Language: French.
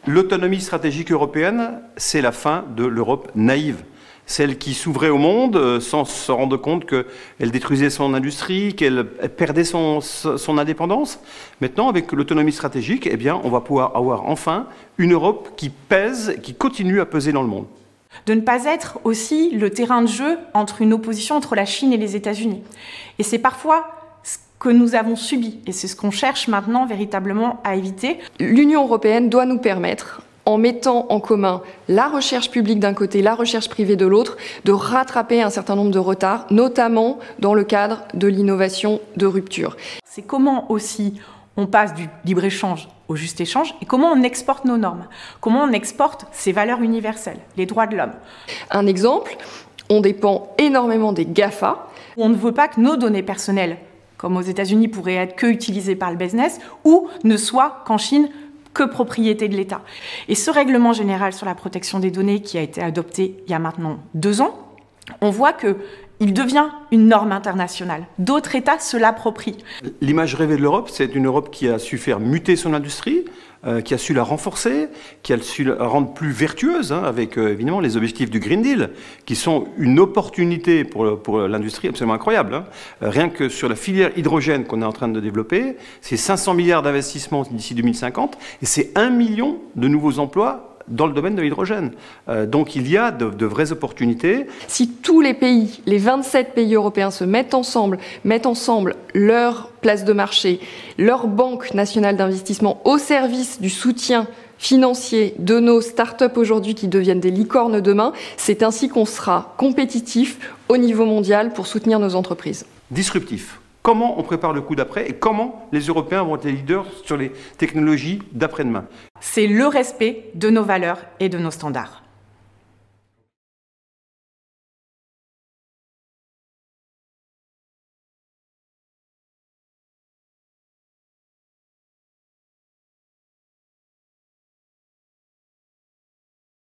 L'autonomie stratégique européenne, c'est la fin de l'Europe naïve. Celle qui s'ouvrait au monde sans se rendre compte qu'elle détruisait son industrie, qu'elle perdait son indépendance. Maintenant, avec l'autonomie stratégique, eh bien, on va pouvoir avoir enfin une Europe qui pèse, qui continue à peser dans le monde. De ne pas être aussi le terrain de jeu entre une opposition entre la Chine et les États-Unis. Et c'est parfois ce que nous avons subi, et c'est ce qu'on cherche maintenant véritablement à éviter. L'Union européenne doit nous permettre, en mettant en commun la recherche publique d'un côté, la recherche privée de l'autre, de rattraper un certain nombre de retards, notamment dans le cadre de l'innovation de rupture. C'est comment aussi on passe du libre-échange au juste échange et comment on exporte nos normes, comment on exporte ces valeurs universelles, les droits de l'homme. Un exemple, on dépend énormément des GAFA. On ne veut pas que nos données personnelles, comme aux États-Unis, pourraient être que utilisées par le business, ou ne soient qu'en Chine que propriété de l'État. Et ce règlement général sur la protection des données qui a été adopté il y a maintenant 2 ans, on voit qu'il devient une norme internationale. D'autres États se l'approprient. L'image rêvée de l'Europe, c'est une Europe qui a su faire muter son industrie, qui a su la renforcer, qui a su la rendre plus vertueuse, avec évidemment les objectifs du Green Deal, qui sont une opportunité pour l'industrie absolument incroyable. Rien que sur la filière hydrogène qu'on est en train de développer, c'est 500 milliards d'investissements d'ici 2050, et c'est 1 million de nouveaux emplois dans le domaine de l'hydrogène. Donc il y a de vraies opportunités. Si tous les pays, les 27 pays européens se mettent ensemble leur place de marché, leur banque nationale d'investissement au service du soutien financier de nos start-up aujourd'hui qui deviennent des licornes demain, c'est ainsi qu'on sera compétitif au niveau mondial pour soutenir nos entreprises. Disruptif. Comment on prépare le coup d'après et comment les Européens vont être les leaders sur les technologies d'après-demain? C'est le respect de nos valeurs et de nos standards.